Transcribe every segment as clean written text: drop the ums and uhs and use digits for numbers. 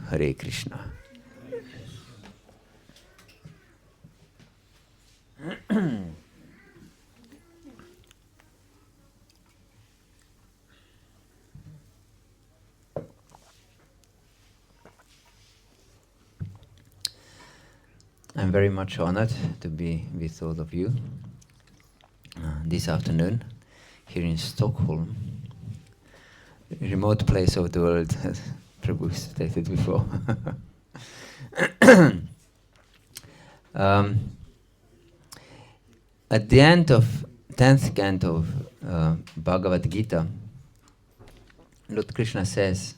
Hare Krishna. I'm very much honored to be with all of you this afternoon here in Stockholm, a remote place of the world, as Prabhu stated before. At the end of 10th canto of Bhagavad-Gita, Lord Krishna says,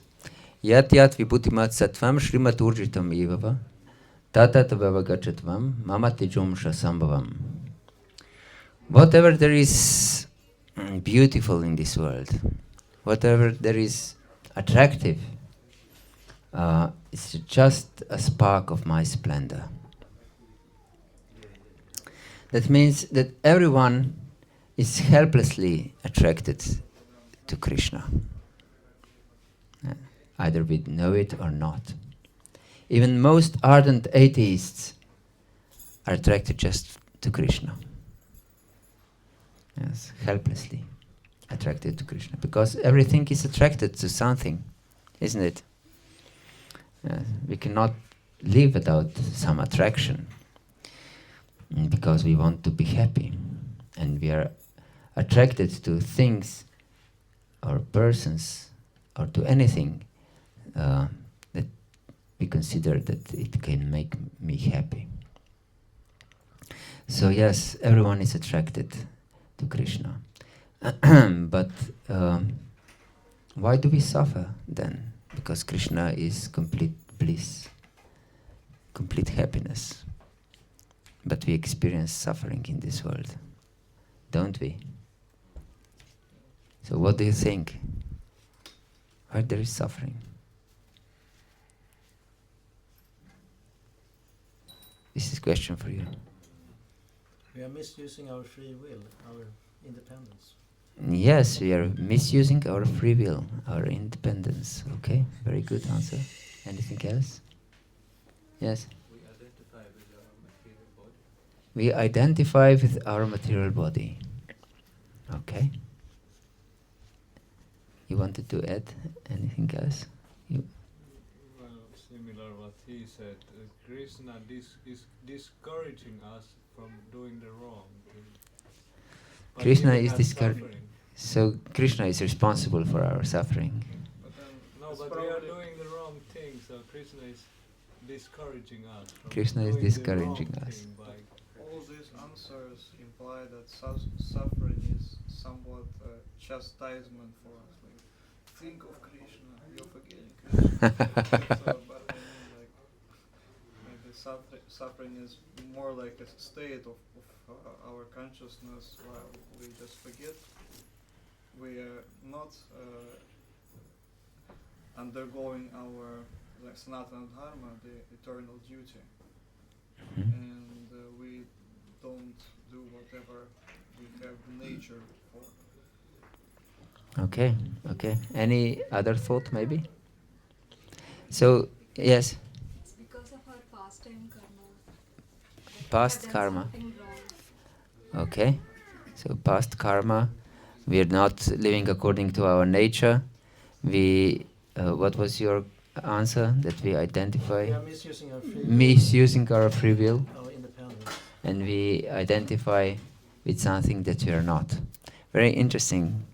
Yat yat vibhutimat sattvam shrimat urjitam evava tatat vavagachatvam mamatijum shasambhavam. Whatever there is beautiful in this world, whatever there is attractive, it's just a spark of my splendor. That means that everyone is helplessly attracted to Krishna. Either we know it or not. Even most ardent atheists are attracted just to Krishna. Yes, helplessly attracted to Krishna. Because everything is attracted to something, isn't it? We cannot live without some attraction. Because we want to be happy. And we are attracted to things or persons or to anything that we consider that it can make me happy. So yes, everyone is attracted to Krishna. But why do we suffer then? Because Krishna is complete bliss, complete happiness. But we experience suffering in this world, don't we? So what do you think? Why there is suffering? This is a question for you. We are misusing our free will, our independence. Yes, we are misusing our free will, our independence. Okay, very good answer. Anything else? Yes? We identify with our material body. Okay. You wanted to add anything else? Well, similar what he said. Krishna is discouraging us from doing the wrong thing. Krishna is discouraging. So Krishna is responsible for our suffering. But we are doing the wrong thing, so Krishna is discouraging us. Krishna is discouraging us. All these answers imply that suffering is somewhat chastisement for us. Like, think of Krishna, you're forgetting Krishna. But I mean, maybe suffering is more like a state of our consciousness while we just forget. We are not undergoing our Sanatana Dharma, the eternal duty. And we don't do whatever we have nature for. Okay. Any other thought maybe? So, yes? It's because of our past time karma. Past karma. Okay. So past karma, we are not living according to our nature. We, what was your answer? That we identify? We are misusing our free will. Misusing our free will. Our independence. And we identify with something that we are not. Very interesting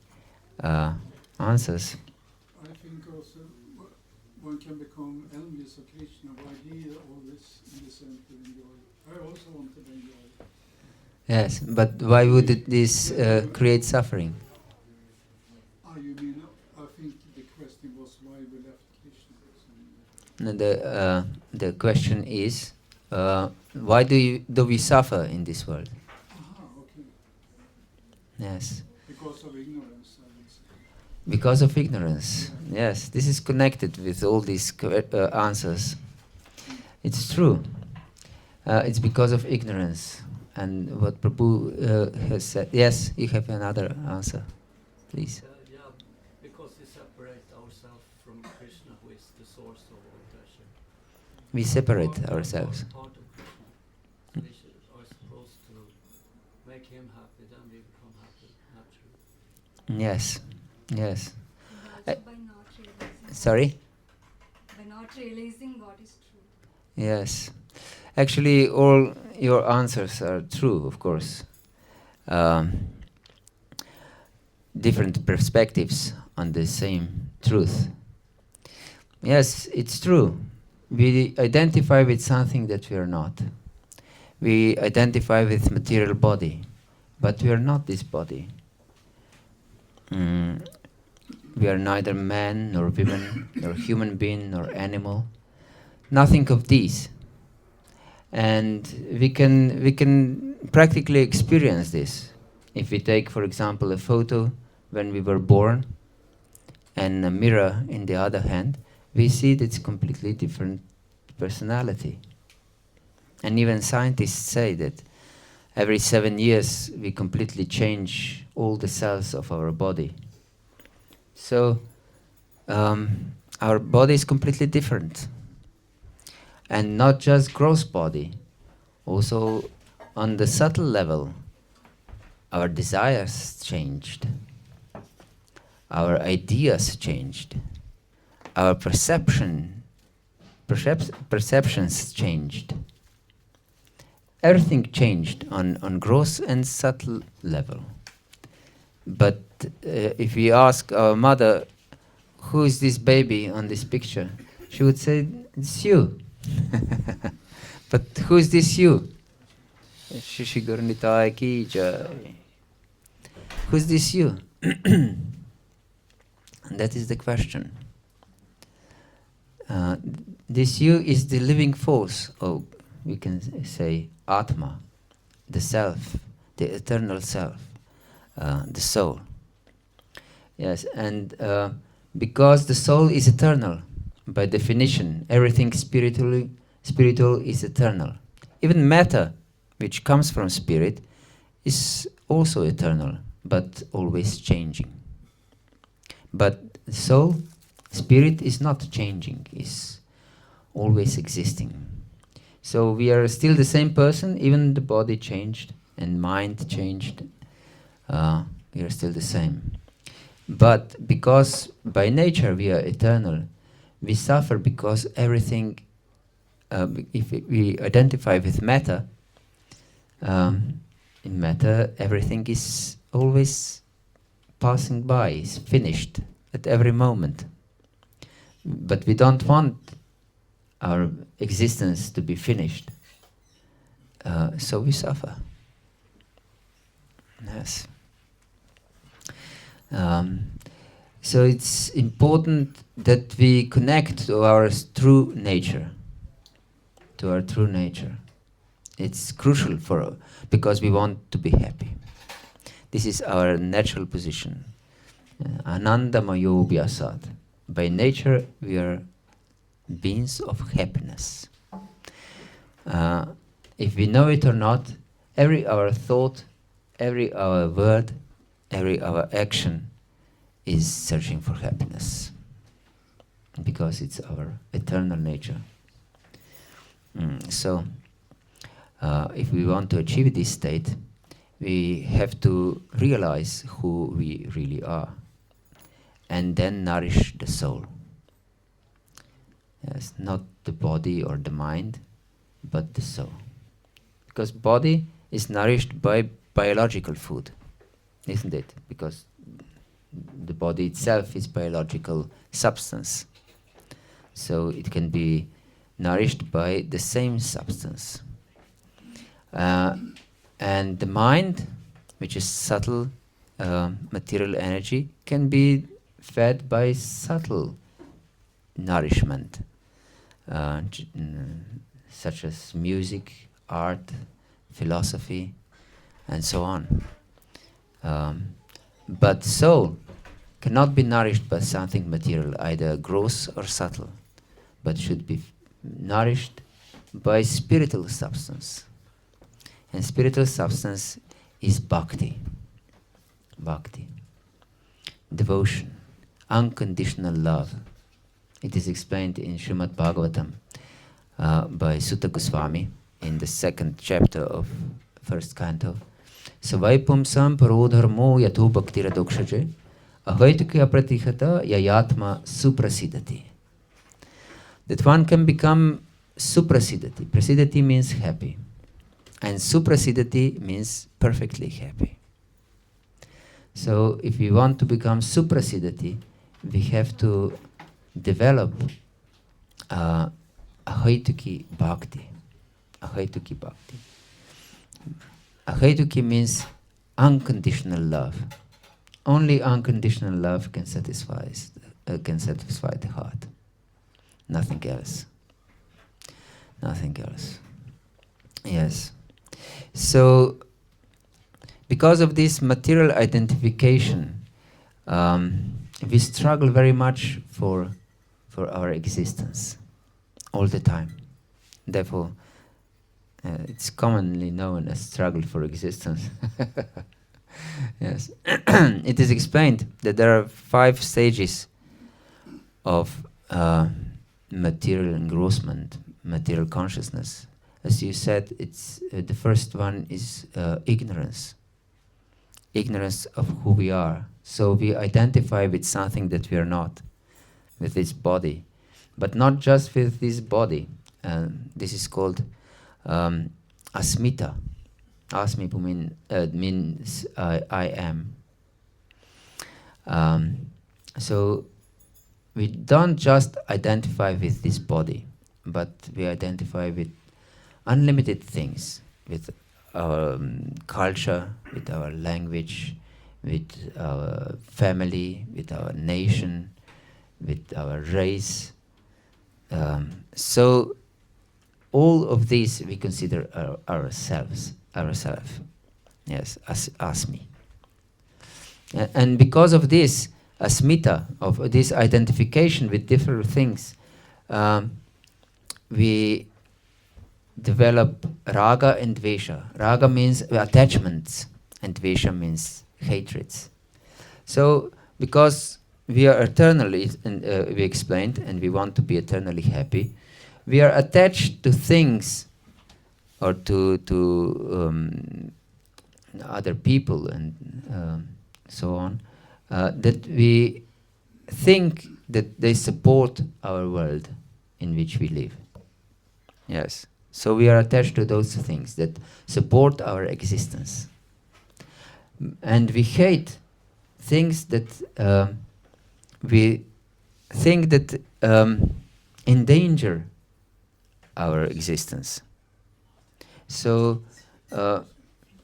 answers. I think also one can become envious of Krishna. Why he always in the center enjoy? I also want to enjoy. Yes, but why would this create suffering? You mean, I think the question was why we left Krishna. No, the question is, why do we suffer in this world? Okay. Yes. Because of ignorance, I would say. Because of ignorance. Yes, this is connected with all these answers. It's true. It's because of ignorance. And what Prabhu has said. Yes, you have another answer, please. Because we separate ourselves from Krishna, who is the source of all pleasure. We separate Part- ourselves. Part of Krishna. So we are supposed to make him happy, then we become happy naturally. Yes, yes. And also by not realizing Sorry? by not realizing what is true. Yes. Actually, all your answers are true, of course. Different perspectives on the same truth. Yes, it's true. We identify with something that we are not. We identify with material body, but we are not this body. We are neither man, nor woman, nor human being, nor animal. Nothing of these. And we can practically experience this. If we take, for example, a photo when we were born, and a mirror in the other hand, we see that it's completely different personality. And even scientists say that every 7 years we completely change all the cells of our body. So our body is completely different. And not just gross body, also on the subtle level, our desires changed, our ideas changed, our perceptions changed. Everything changed on gross and subtle level. But if we ask our mother, who is this baby on this picture? She would say, it's you. But who is this you? Shishigurnitai ki jai. Who is this you? And that is the question. This you is the living force, or we can say Atma, the self, the eternal self, the soul. Yes, and because the soul is eternal, by definition, everything spiritual is eternal. Even matter, which comes from spirit, is also eternal, but always changing. But soul, spirit is not changing, is always existing. So we are still the same person, even the body changed and mind changed. We are still the same. But because by nature we are eternal, we suffer because everything, if we identify with matter, in matter everything is always passing by, is finished at every moment. But we don't want our existence to be finished. So we suffer. Yes. So it's important that we connect to our true nature. To our true nature. It's crucial because we want to be happy. This is our natural position. Anandamayo vyasat. By nature, we are beings of happiness. If we know it or not, every our thought, every our word, every our action is searching for happiness. Because it's our eternal nature. So, if we want to achieve this state, we have to realize who we really are, and then nourish the soul. Yes, not the body or the mind, but the soul. Because body is nourished by biological food, isn't it? Because the body itself is biological substance. So it can be nourished by the same substance. And the mind, which is subtle material energy, can be fed by subtle nourishment, such as music, art, philosophy, and so on. But soul cannot be nourished by something material, either gross or subtle, but should be nourished by spiritual substance. And spiritual substance is bhakti. Bhakti. Devotion. Unconditional love. It is explained in Srimad Bhagavatam by Sutta Goswami in the 2nd chapter of 1st canto. Savaipum sam parodharmo yato bhaktira dokshaje ahoituki apratihata yayatma suprasidati. That one can become suprasidati. Prasidati means happy. And suprasidati means perfectly happy. So if we want to become suprasidati, we have to develop ahaituki bhakti. Ahaituki bhakti. Ahaituki means unconditional love. Only unconditional love can satisfy the heart. Nothing else. Nothing else. Yes. So, because of this material identification, we struggle very much for our existence all the time. Therefore, it's commonly known as struggle for existence. Yes. It is explained that there are 5 stages of material engrossment, material consciousness. As you said, it's the first one is ignorance. Ignorance of who we are. So we identify with something that we are not, with this body. But not just with this body. This is called asmita. Asmi means I am. So we don't just identify with this body, but we identify with unlimited things, with our culture, with our language, with our family, with our nation, with our race. So all of these we consider ourselves. Yes, as me. And because of this asmita, of this identification with different things, we develop raga and dvesha. Raga means attachments, and dvesha means hatreds. So, because we are eternally, we explained, and we want to be eternally happy, we are attached to things or to other people and so on, that we think that they support our world in which we live. Yes. So we are attached to those things that support our existence. And we hate things that we think that endanger our existence. So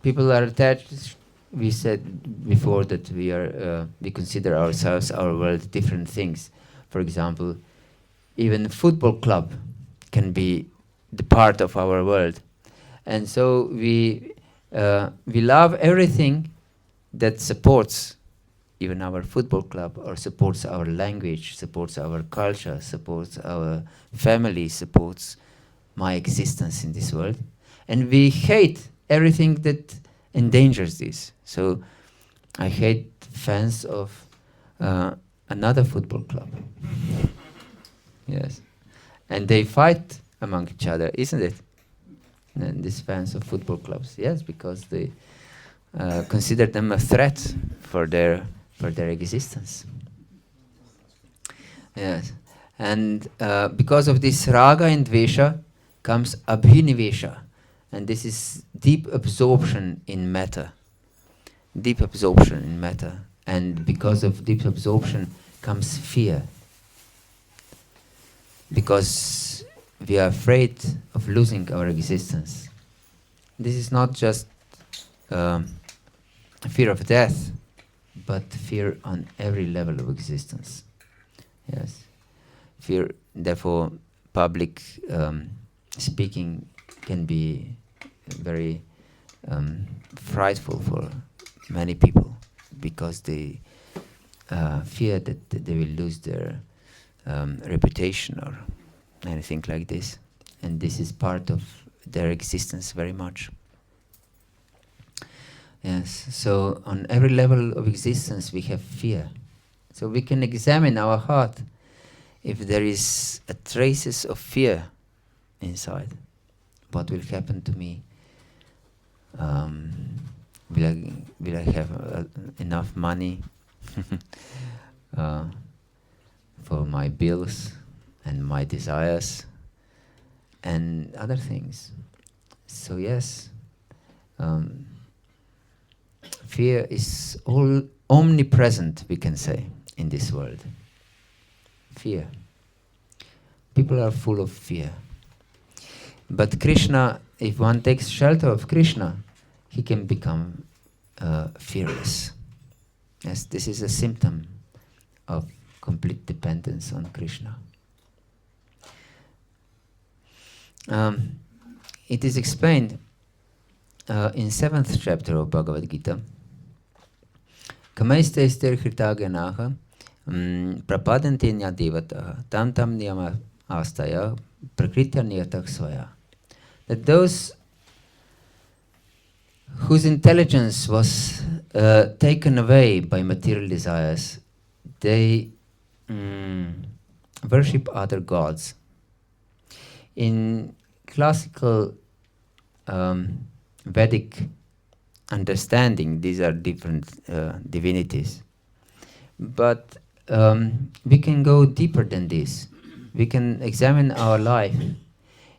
people are attached. We said before that we consider ourselves, our world, different things. For example, even a football club can be the part of our world, and so we love everything that supports even our football club, or supports our language, supports our culture, supports our family, supports my existence in this world, and we hate everything that endangers this. So I hate fans of another football club. Yes, and they fight among each other, isn't it? And these fans of football clubs, yes, because they consider them a threat for their existence. Yes, and because of this raga and dvesha comes abhinivesha, and this is deep absorption in matter. Deep absorption in matter, and because of deep absorption comes fear. Because we are afraid of losing our existence. This is not just fear of death, but fear on every level of existence. Yes, fear. Therefore, public speaking can be very frightful for many people, because they fear that they will lose their reputation or anything like this, and this is part of their existence very much. Yes, so on every level of existence we have fear. So we can examine our heart. if there is a traces of fear inside, what will happen to me? Will I have enough money for my bills and my desires and other things? So yes, fear is all omnipresent, we can say, in this world. Fear. People are full of fear. But Krishna, if one takes shelter of Krishna, he can become fearless. Yes, this is a symptom of complete dependence on Krishna. It is explained in 7th chapter of Bhagavad-gita. Kamaiste ester hritaganaha prapadanti nyadevataha tam tam niyama astaya prakritya niyatak svaya. That those whose intelligence was taken away by material desires, they worship other gods. In classical Vedic understanding, these are different divinities. But we can go deeper than this. We can examine our life.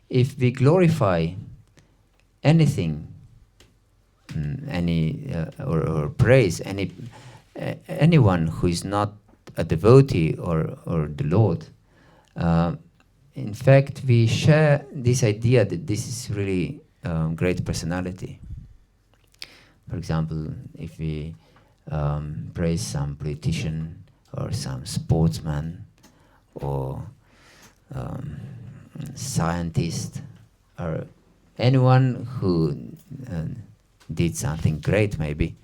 If we glorify anything, or praise anyone who is not a devotee or the Lord, in fact, we share this idea that this is really great personality. For example, if we praise some politician or some sportsman or scientist or anyone who did something great, maybe,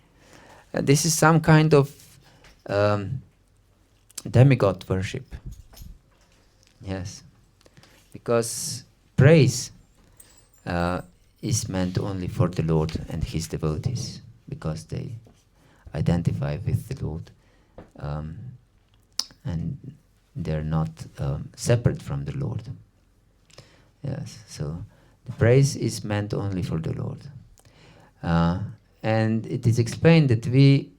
this is some kind of demigod worship. Yes, because praise is meant only for the Lord and His devotees, because they identify with the Lord, and they're not separate from the Lord. Yes, so the praise is meant only for the Lord. And it is explained that we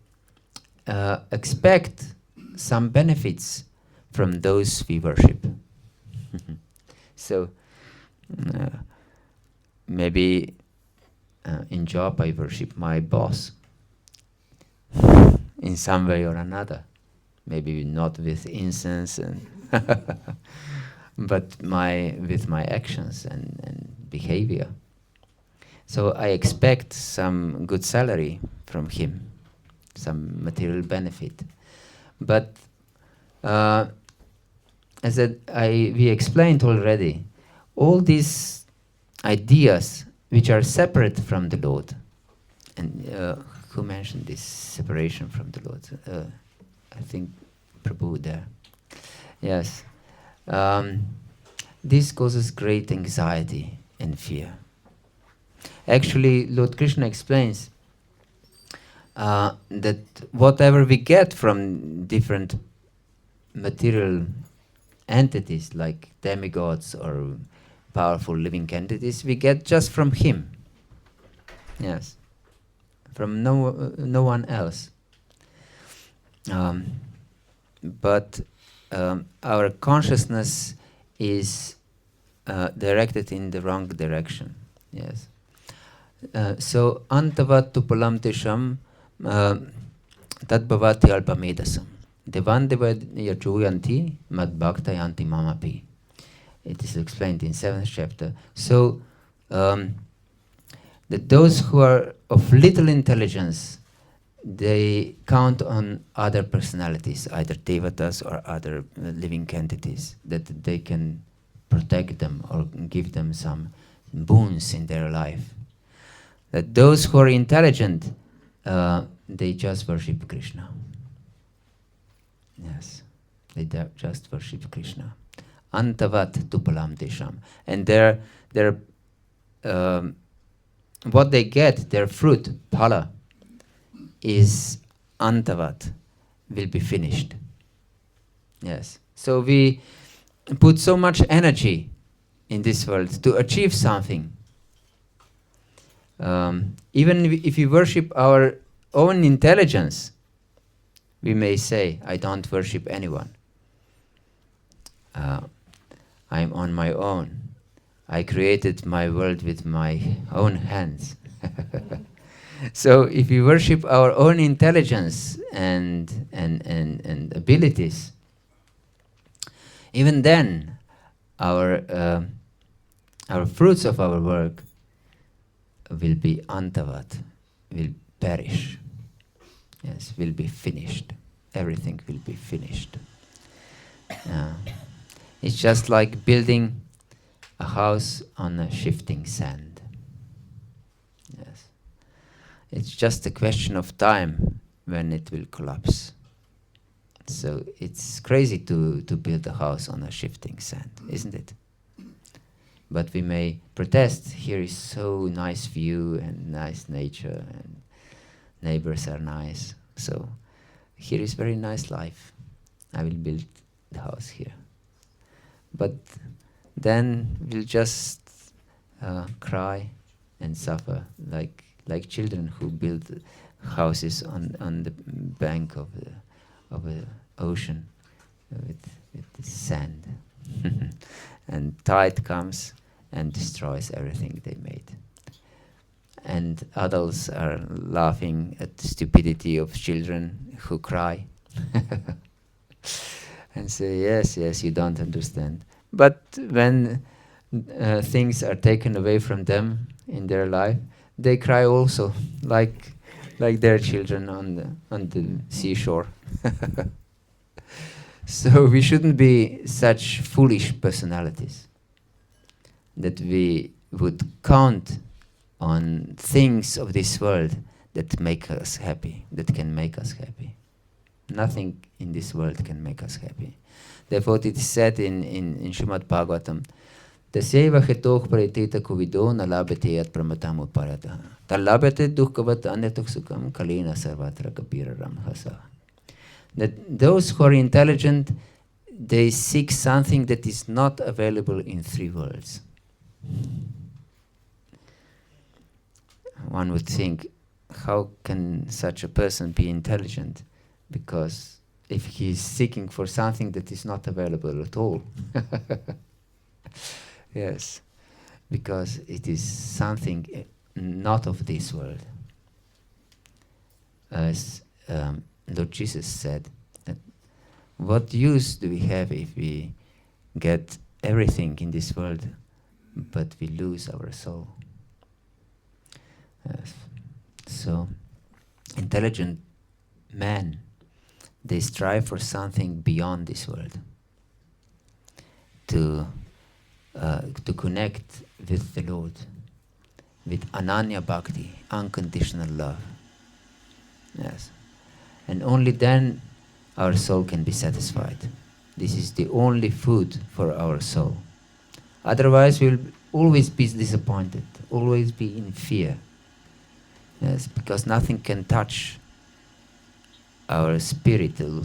expect some benefits from those we worship. So maybe in job I worship my boss in some way or another. Maybe not with incense, and but with my actions and behavior. So I expect some good salary from him, some material benefit. But as we explained already, all these ideas which are separate from the Lord, and who mentioned this separation from the Lord? I think Prabhu there. Yes. This causes great anxiety and fear. Actually, Lord Krishna explains that whatever we get from different material entities like demigods or powerful living entities, we get just from him. Yes, from no one else. But our consciousness is directed in the wrong direction. Yes. So antavat tupalam tesham tad bhavati alpamedasam devandeva yajuyanti mad bhaktayanti mamapi. It is explained in 7th chapter. So that those who are of little intelligence, they count on other personalities, either devatas or other living entities, that they can protect them or give them some boons in their life. That those who are intelligent, they just worship Krishna. Yes, they just worship Krishna. Antavat tupalam desham. And what they get, their fruit, phala, is antavat, will be finished. Yes. So we put so much energy in this world to achieve something. Even if we worship our own intelligence, we may say, I don't worship anyone. I'm on my own. I created my world with my own hands. So if we worship our own intelligence and abilities, even then our fruits of our work will be antavat, will perish. Yes, will be finished. Everything will be finished. It's just like building a house on a shifting sand. Yes. It's just a question of time when it will collapse. So it's crazy to build a house on a shifting sand, isn't it? But we may protest, here is so nice view and nice nature and neighbors are nice. So here is very nice life. I will build the house here. But then we'll just cry and suffer like children who build houses on the bank of the ocean with the sand. And tide comes and destroys everything they made. And adults are laughing at the stupidity of children who cry and say, yes, you don't understand. But when things are taken away from them in their life, they cry also, like their children on the seashore. So we shouldn't be such foolish personalities that we would count on things of this world that make us happy, that can make us happy. Nothing in this world can make us happy. Therefore it is said in Srimad Bhagavatam, Tasyeva hetoh pariteta kuvido nalabhate yat pramatam uparataha. Talabhate dukkhavat anyatok sukham kalena sarvatra kapira ramhasa. That those who are intelligent, they seek something that is not available in three worlds. One would think, how can such a person be intelligent? Because if he is seeking for something that is not available at all. Yes, because it is something not of this world. As Lord Jesus said, that what use do we have if we get everything in this world, but we lose our soul? So, intelligent men, they strive for something beyond this world, to connect with the Lord, with ananya bhakti, unconditional love. Yes, and only then our soul can be satisfied. This is the only food for our soul. Otherwise, we will always be disappointed, always be in fear. Yes, because nothing can touch our spiritual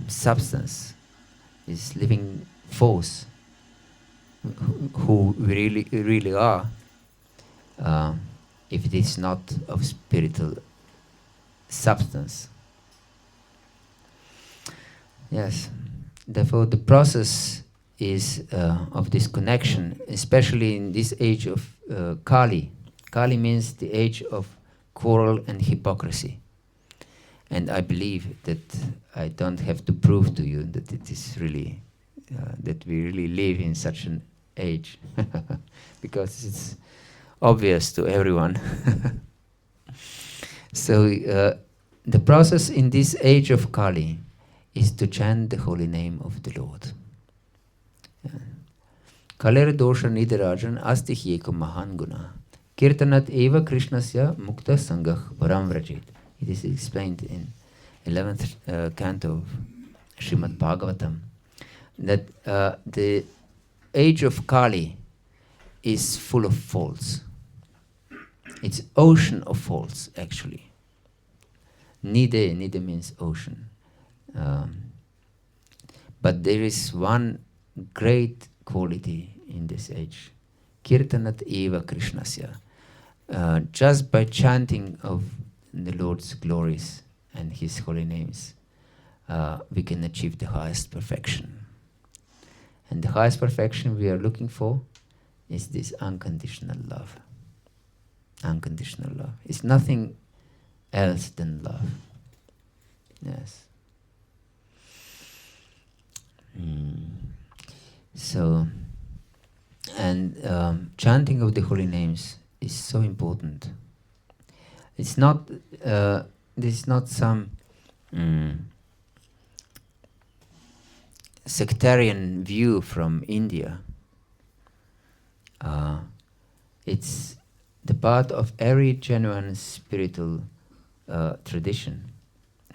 substance, this living force, who we really are, if it is not of spiritual substance. Yes, therefore the process is of this connection, especially in this age of Kali. Kali means the age of quarrel and hypocrisy. And I believe that I don't have to prove to you that it is really, that we really live in such an age, because it's obvious to everyone. So the process in this age of Kali is to chant the holy name of the Lord. Kaler dosha nidarajan asti hyeko mahan guna. Kirtanat eva krishnasya mukta sangah varam vrajit. It is explained in 11th canto of Srimad Bhagavatam, that the age of Kali is full of faults. It's ocean of faults, actually. Nide means ocean. But there is one great quality in this age. Kirtanat eva Krishnasya. Just by chanting of the Lord's glories and His holy names, we can achieve the highest perfection. And the highest perfection we are looking for is this unconditional love. Unconditional love. It's nothing else than love. Yes. So, and chanting of the holy names is so important. It's not, this is not some sectarian view from India. It's the part of every genuine spiritual tradition.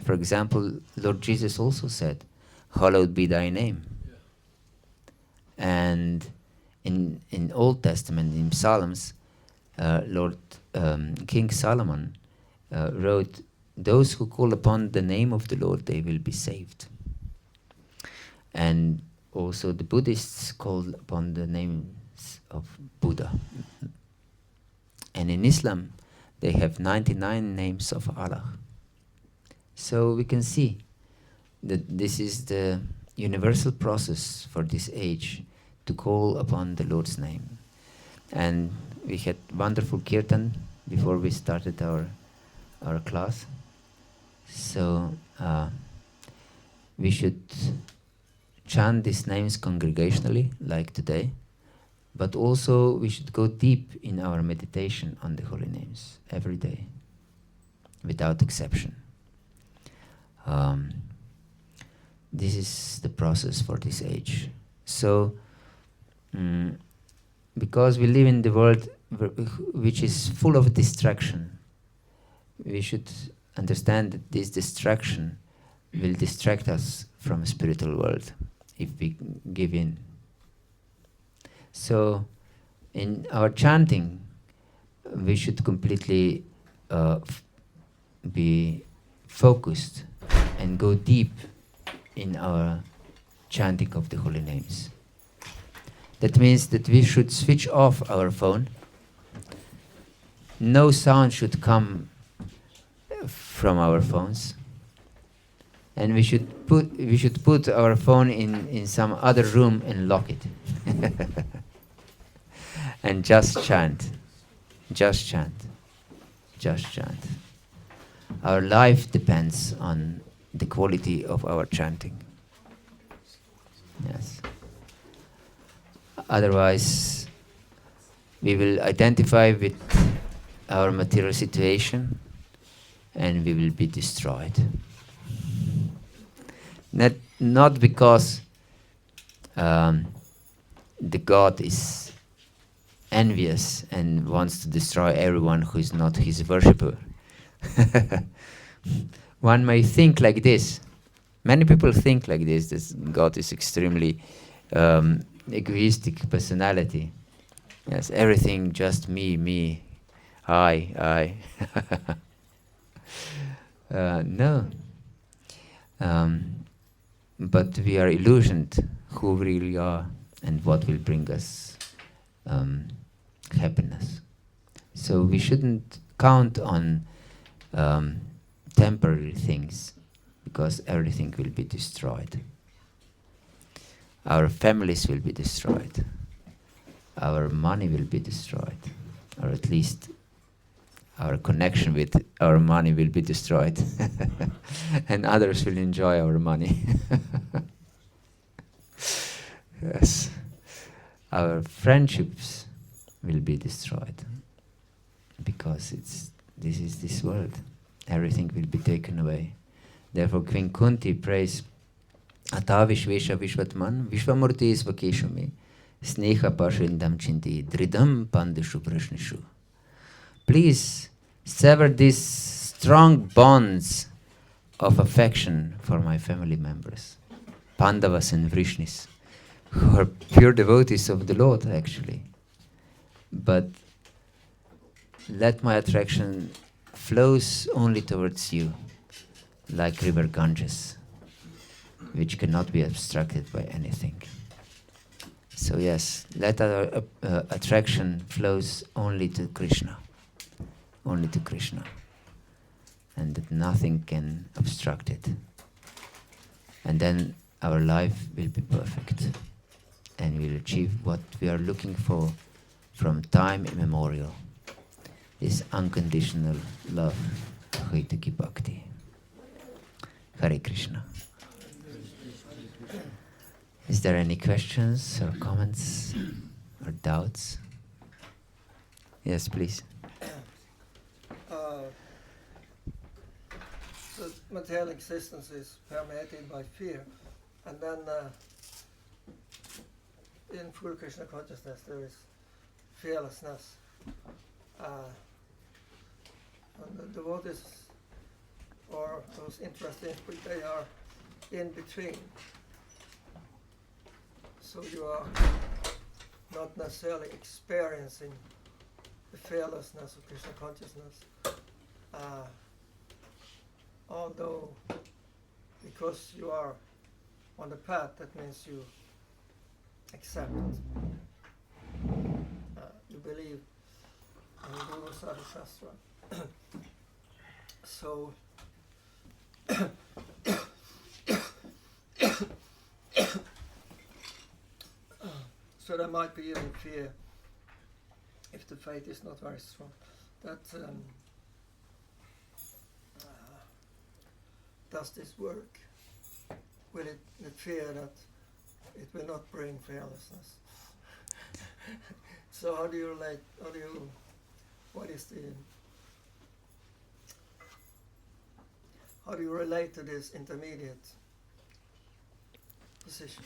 For example, Lord Jesus also said, "Hallowed be thy name." Yeah. And in Old Testament, in Psalms, King Solomon wrote, "Those who call upon the name of the Lord, they will be saved." And also the Buddhists call upon the names of Buddha. And in Islam, they have 99 names of Allah. So we can see that this is the universal process for this age, to call upon the Lord's name. And we had wonderful kirtan before we started our class. So we should chant these names congregationally, like today, but also we should go deep in our meditation on the holy names every day, without exception. This is the process for this age. So, because we live in the world which is full of distraction, we should understand that this distraction will distract us from a spiritual world if we give in. So, in our chanting, we should completely be focused and go deep in our chanting of the holy names. That means that we should switch off our phone. No sound should come from our phones. And we should put our phone in some other room and lock it. And just chant. Just chant. Just chant. Our life depends on the quality of our chanting. Yes. Otherwise, we will identify with our material situation and we will be destroyed. Not because the God is envious and wants to destroy everyone who is not his worshipper. One may think like this. Many people think like this, that God is extremely egoistic personality. Yes, everything just me, I. No. But we are illusioned who we really are and what will bring us happiness. So we shouldn't count on temporary things, because everything will be destroyed. Our families will be destroyed. Our money will be destroyed. Or at least our connection with our money will be destroyed. And others will enjoy our money. Yes. Our friendships will be destroyed. Because this is this world. Everything will be taken away. Therefore, Queen Kunti prays, Ata Vishvesha Vishvatman Vishvamurti Svakeshami Sneha Pashindam Chinti Dridam Pandishu Prashnishu. Please sever these strong bonds of affection for my family members, Pandavas and Vrishnis, who are pure devotees of the Lord actually. But let my attraction flows only towards you, like river Ganges, which cannot be obstructed by anything. So yes, let our attraction flows only to Krishna, and that nothing can obstruct it. And then our life will be perfect, and we'll achieve what we are looking for from time immemorial, this unconditional love, Haitaki Bhakti. Hare Krishna. Is there any questions or comments or doubts? Yes, please. The material existence is permeated by fear, and then in full Krishna consciousness there is fearlessness. And the devotees or those interested, they are in between. So you are not necessarily experiencing the fearlessness of Krishna consciousness. Although, because you are on the path, that means you accept, you believe in Guru Sadhu Shastra. So, so there might be even fear if the faith is not very strong. That does this work? Will it the fear that it will not bring fearlessness? So how do you relate? What is the? How do you relate to this intermediate position?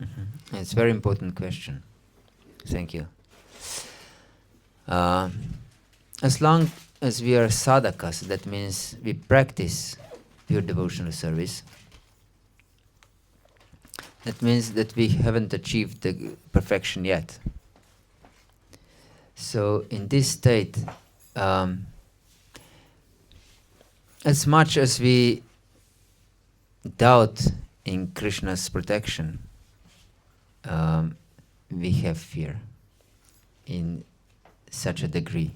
Mm-hmm. It's a very important question. Thank you. As long as we are sadhakas, that means we practice pure devotional service. That means that we haven't achieved the perfection yet. So in this state, as much as we doubt in Krishna's protection, we have fear in such a degree.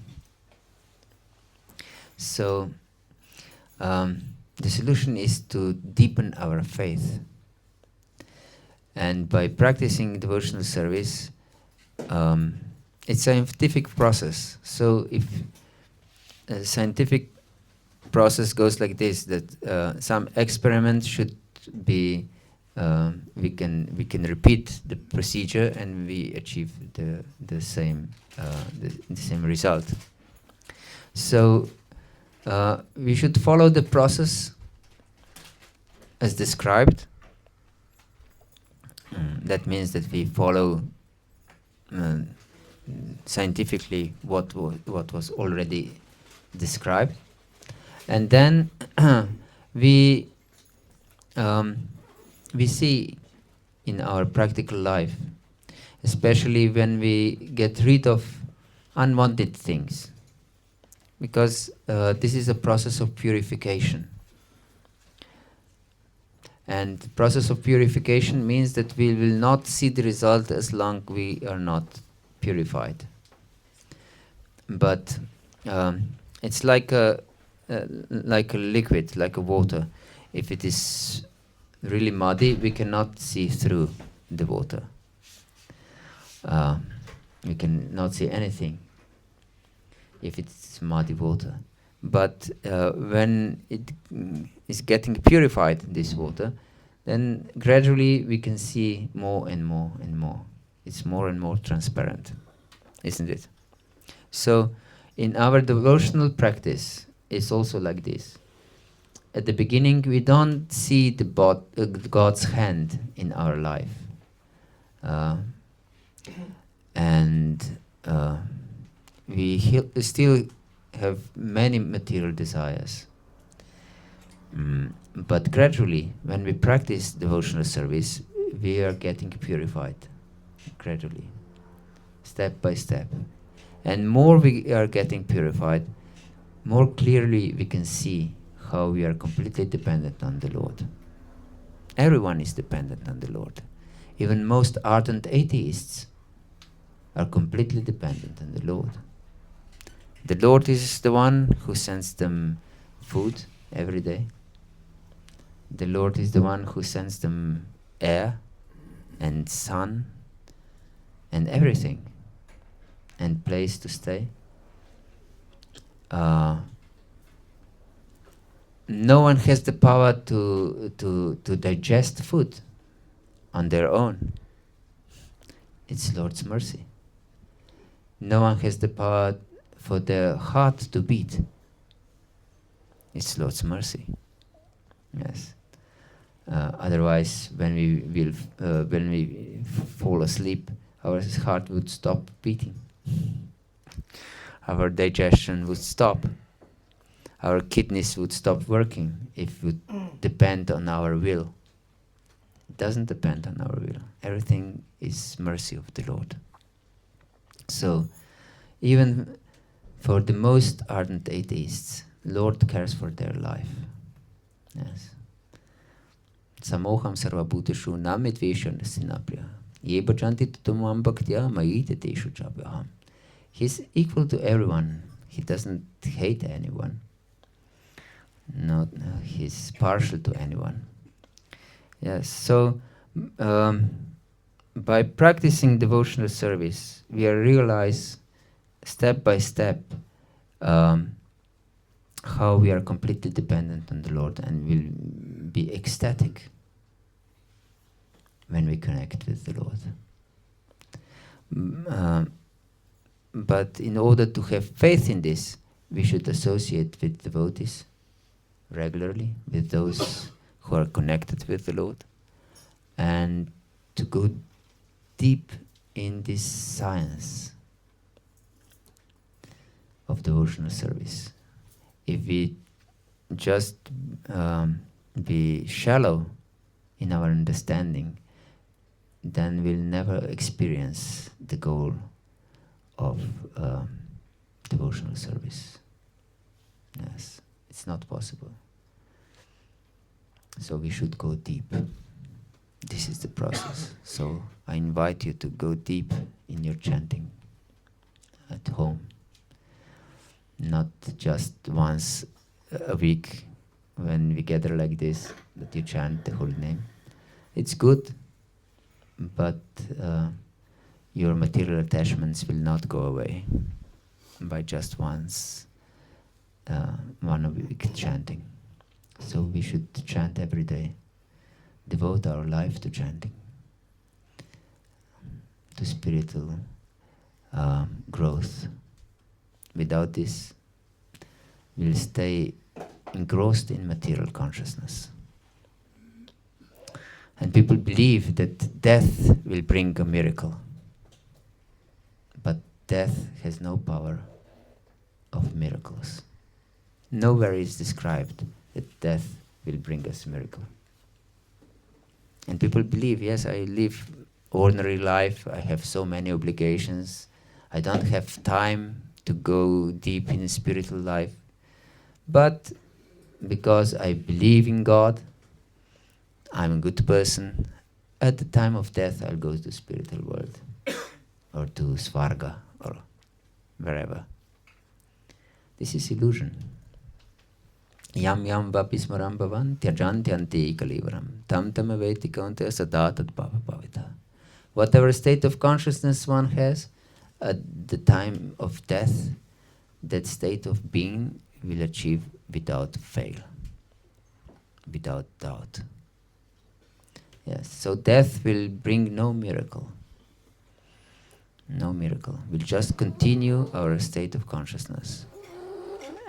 So the solution is to deepen our faith. And by practicing devotional service, it's a scientific process. So if a scientific process goes like this, that some experiment should be, we can repeat the procedure and we achieve the same result. So we should follow the process as described. That means that we follow scientifically what was already described, and then we see in our practical life, especially when we get rid of unwanted things, because this is a process of purification. And the process of purification means that we will not see the result as long we are not purified. But it's like a liquid, like a water. If it is really muddy, we cannot see through the water. We cannot see anything if it's muddy water. But when it is getting purified, this water, then gradually we can see more and more and more. It's more and more transparent, isn't it? So in our devotional practice, it's also like this. At the beginning, we don't see God's hand in our life. And we still have many material desires. But gradually, when we practice devotional service, we are getting purified, gradually, step by step. And more we are getting purified, more clearly we can see how we are completely dependent on the Lord. Everyone is dependent on the Lord. Even most ardent atheists are completely dependent on the Lord. The Lord is the one who sends them food every day. The Lord is the one who sends them air and sun and everything and place to stay. No one has the power to digest food on their own. It's Lord's mercy. No one has the power for their heart to beat. It's Lord's mercy. Yes. Otherwise, when we fall asleep, our heart would stop beating. Our digestion would stop. Our kidneys would stop working if we depend on our will. It doesn't depend on our will. Everything is mercy of the Lord. So, even for the most ardent atheists, Lord cares for their life. Yes. Samoham sarvabhuteshu namitveshan sinapriya. Ye bhajanti tutamam bhaktya mayite teshu chabhyaham. He's equal to everyone. He doesn't hate anyone. No, he's partial to anyone. Yes, so by practicing devotional service, we realize step by step how we are completely dependent on the Lord, and will be ecstatic when we connect with the Lord. But in order to have faith in this, we should associate with devotees regularly, with those who are connected with the Lord, and to go deep in this science of devotional service. If we just be shallow in our understanding, then we'll never experience the goal of devotional service. Yes, it's not possible. So we should go deep. This is the process. So I invite you to go deep in your chanting at home. Not just once a week when we gather like this, that you chant the holy name. It's good, but your material attachments will not go away by just once, one a week chanting. So we should chant every day, devote our life to chanting, to spiritual growth. Without this, we'll stay engrossed in material consciousness. And people believe that death will bring a miracle. But death has no power of miracles. Nowhere is described that death will bring us a miracle. And people believe, yes, I live ordinary life, I have so many obligations, I don't have time to go deep in spiritual life. But because I believe in God, I'm a good person, at the time of death I'll go to the spiritual world, or to Svarga, or wherever. This is illusion. Yam yam vapismaram bhavan tyajantyanti kalivaram tam tam aveti kaunteya sada tad bhava bhavita. Whatever state of consciousness one has, at the time of death, that state of being will achieve without fail, without doubt. Yes, so death will bring no miracle. No miracle. We'll just continue our state of consciousness.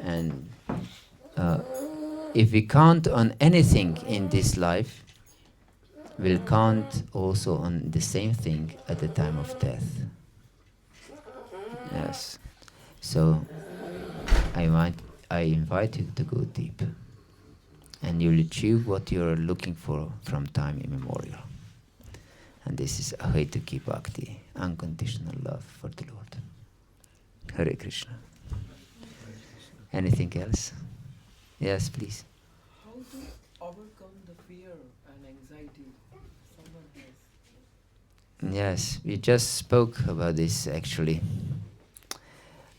And if we count on anything in this life, we'll count also on the same thing at the time of death. Yes. So I invite you to go deep, and you'll achieve what you're looking for from time immemorial. And this is Ahaitukī Bhakti, unconditional love for the Lord. Hare Krishna. Anything else? Yes, please. How to overcome the fear and anxiety someone has Yes, we just spoke about this actually.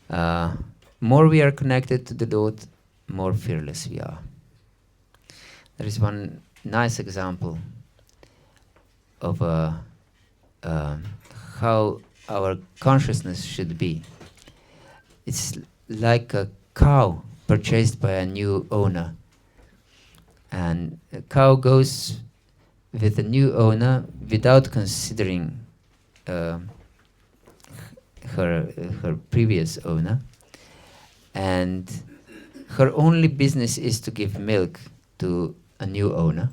More we are connected to the Lord, more fearless we are. There is one nice example of how our consciousness should be. It's like a cow purchased by a new owner. And a cow goes with a new owner without considering her previous owner. And her only business is to give milk to a new owner.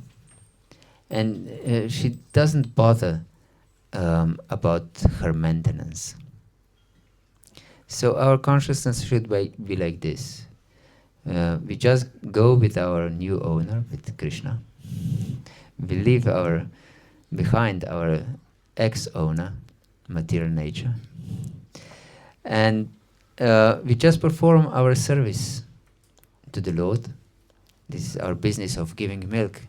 And she doesn't bother about her maintenance. So our consciousness should be like this. We just go with our new owner, with Krishna. We leave behind our ex-owner, material nature. And we just perform our service to the Lord. This is our business of giving milk.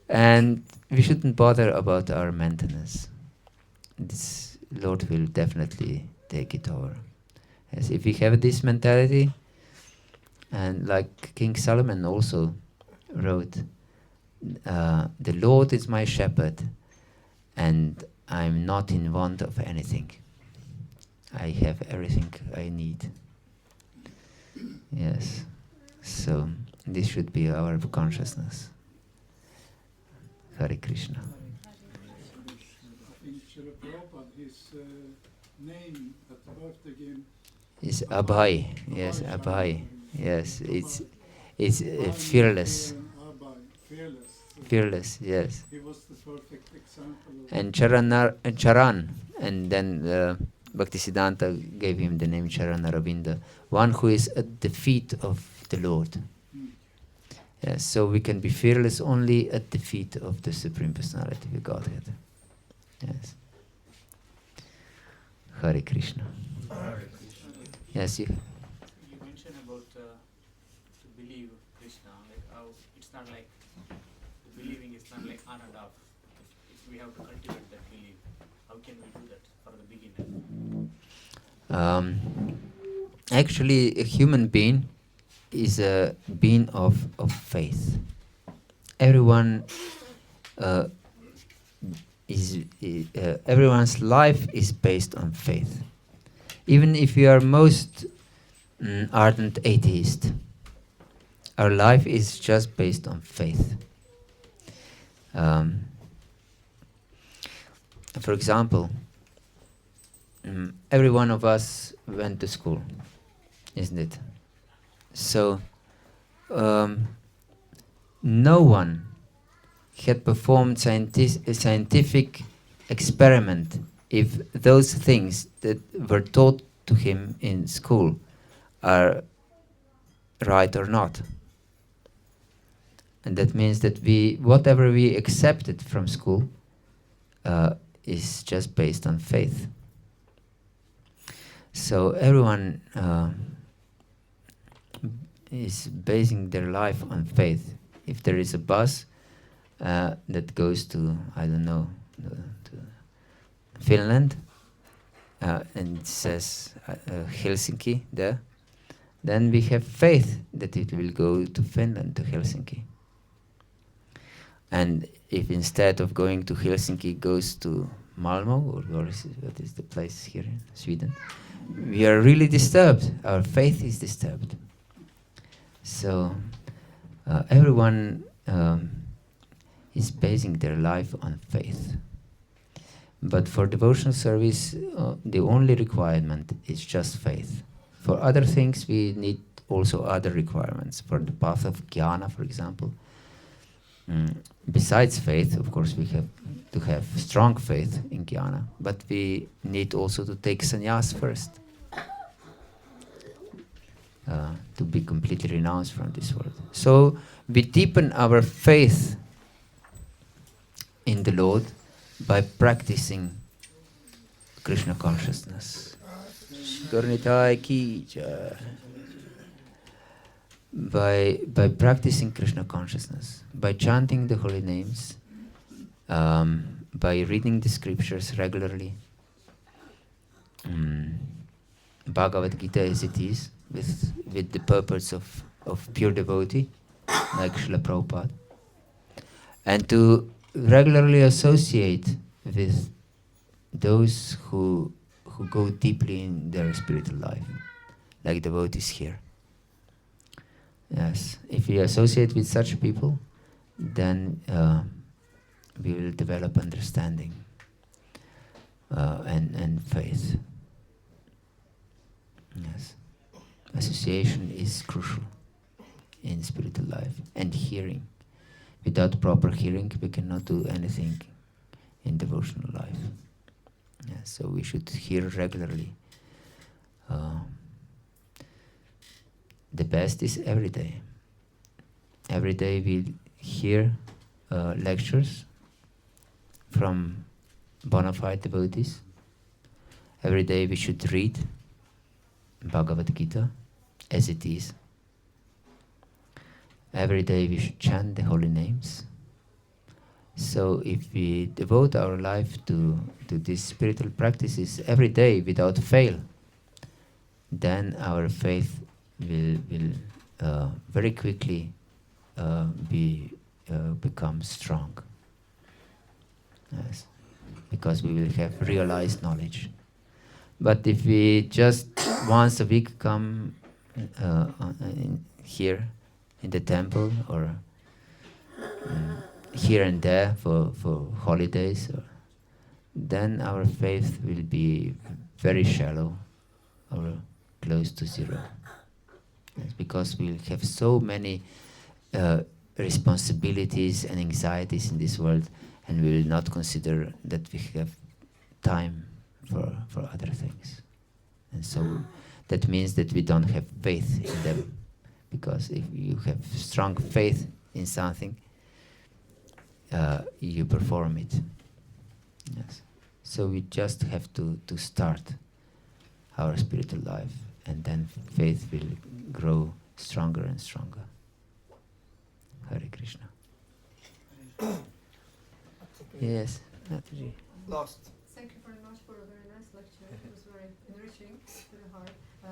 And we shouldn't bother about our maintenance. This Lord will definitely take it over. Yes, if we have this mentality, and like King Solomon also wrote, the Lord is my shepherd, and I'm not in want of anything. I have everything I need. Yes, so this should be our consciousness. Hare Krishna. I think Srila Prabhupada, his name at the birthday game Is Abhay. Yes, Abhay. Yes, it's fearless. Abhay, fearless. Fearless, yes. He was the perfect example of And Charan, and then Bhaktisiddhanta gave him the name Charanaravinda, one who is at the feet of the Lord. Yes, so we can be fearless only at the feet of the Supreme Personality of Godhead. Yes. Hare Krishna. Yes, you. You mentioned about to believe Krishna, like how it's not like the believing is not like on and off. If we have to cultivate that belief, how can we do that for the beginner? Actually, a human being is a being of faith. Everyone everyone's life is based on faith. Even if you are most ardent atheist, our life is just based on faith. For example, every one of us went to school, isn't it? So, no one had performed a scientific experiment if those things that were taught to him in school are right or not. And that means that whatever we accepted from school is just based on faith. So everyone is basing their life on faith. If there is a bus that goes to, I don't know, to Finland, and it says Helsinki there, then we have faith that it will go to Finland, to Helsinki. And if instead of going to Helsinki it goes to Malmo, or what is the place here in Sweden, we are really disturbed. Our faith is disturbed. So everyone is basing their life on faith. But for devotional service, the only requirement is just faith. For other things, we need also other requirements. For the path of jnana, for example, besides faith, of course, we have to have strong faith in jnana, but we need also to take sannyas first, to be completely renounced from this world. So we deepen our faith in the Lord by practicing Krishna consciousness. Gurnitai ki jai. By practicing Krishna consciousness, by chanting the holy names, by reading the scriptures regularly, Bhagavad-Gita as it is, with the purpose of pure devotee, like Srila Prabhupada, and to regularly associate with those who go deeply in their spiritual life, like devotees here. Yes, if we associate with such people, then we will develop understanding and faith. Yes, association is crucial in spiritual life, and hearing. Without proper hearing, we cannot do anything in devotional life. Yeah, so we should hear regularly. The best is every day. Every day we hear lectures from bona fide devotees. Every day we should read Bhagavad Gita as it is. Every day we should chant the holy names. So if we devote our life to these spiritual practices every day without fail, then our faith will very quickly become strong. Yes, because we will have realized knowledge. But if we just once a week come here in the temple or here and there for holidays, then our faith will be very shallow or close to zero. Yes, because we'll have so many responsibilities and anxieties in this world, and we will not consider that we have time for other things. And so that means that we don't have faith in them. Because if you have strong faith in something, you perform it. Yes. So we just have to start our spiritual life, and then faith will grow stronger and stronger. Hare Krishna. Yes, Nataji. Lost. Thank you very much for a very nice lecture. It was very enriching to the heart. I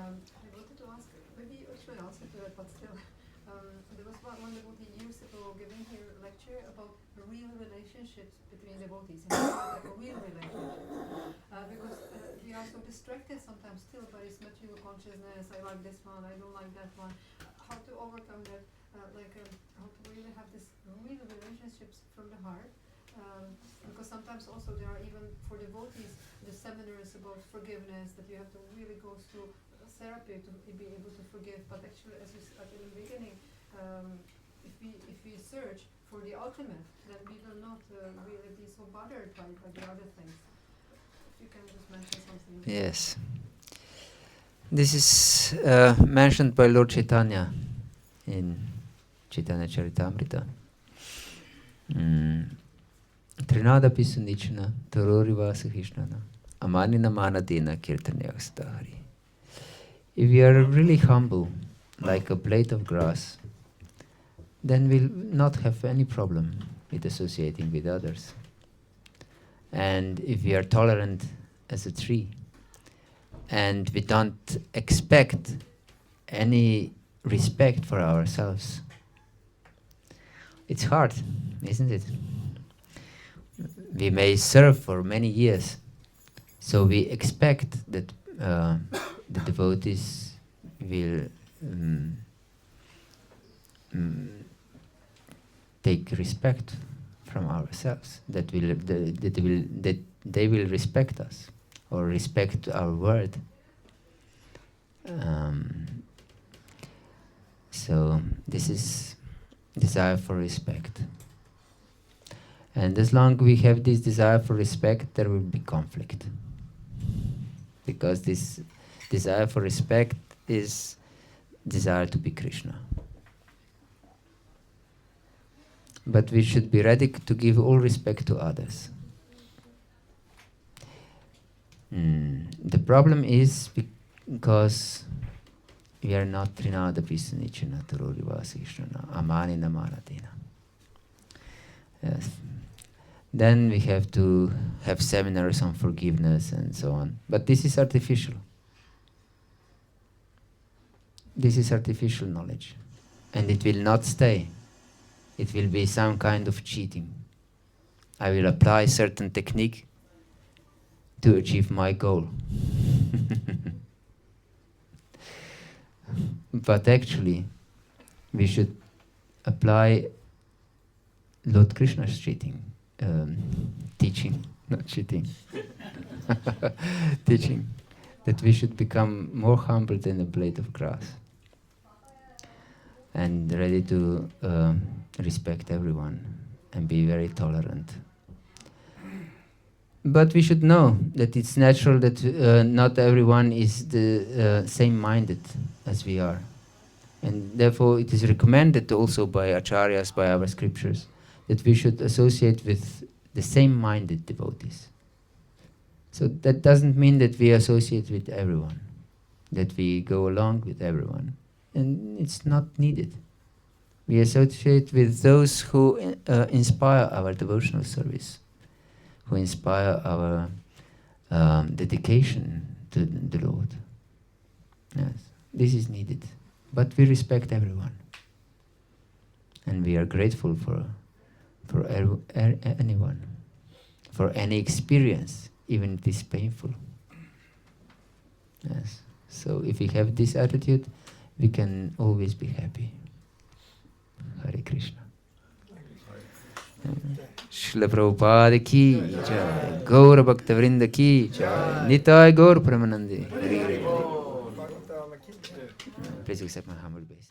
wanted to ask, maybe you actually answered to it, but still, there was one devotee years ago giving here a lecture about the real relationships between devotees, and like a real relationship. Because we are so distracted sometimes still by this material consciousness. I like this one, I don't like that one. How to overcome that? How to really have this real relationships from the heart. Because sometimes also there are even for devotees the seminars about forgiveness, that you have to really go through therapy to be able to forgive. But actually, as you said in the beginning, if we search for the ultimate, then we will not really be so bothered by the other things. If you can just mention something. Yes. This is mentioned by Lord Chaitanya in Chaitanya Charitamrita. Trinada Pisunichana, Tarorivasa Krishnana, Amanina Manadina Kirtanyakstahari. If we are really humble, like a blade of grass, then we'll not have any problem with associating with others. And if we are tolerant as a tree, and we don't expect any respect for ourselves, it's hard, isn't it? We may serve for many years, so we expect that the devotees will take respect from ourselves, that they will respect us or respect our word. So this is desire for respect. And as long as we have this desire for respect, there will be conflict. Because this desire for respect is desire to be Krishna. But we should be ready to give all respect to others. The problem is because we are not Trinada Pisunichana Tarorivasa Krishnana Amanina Manadina. Yes. Then we have to have seminars on forgiveness and so on. But this is artificial. This is artificial knowledge. And it will not stay. It will be some kind of cheating. I will apply certain technique to achieve my goal. But actually, we should apply Lord Krishna's teaching, not cheating, teaching, that we should become more humble than a blade of grass and ready to respect everyone and be very tolerant. But we should know that it's natural that not everyone is the same-minded as we are. And therefore it is recommended also by acharyas, by our scriptures, that we should associate with the same-minded devotees. So that doesn't mean that we associate with everyone, that we go along with everyone. And it's not needed. We associate with those who inspire our devotional service, who inspire our dedication to the Lord. Yes, this is needed. But we respect everyone. And we are grateful for anyone, for any experience, even if it is painful. Yes. So if we have this attitude, we can always be happy. Hare Krishna. Srila Prabhupada ki jai, Gaura Bhakta Vrinda ki jai, Nitai Gaur Pramanandi. Please accept my humble base.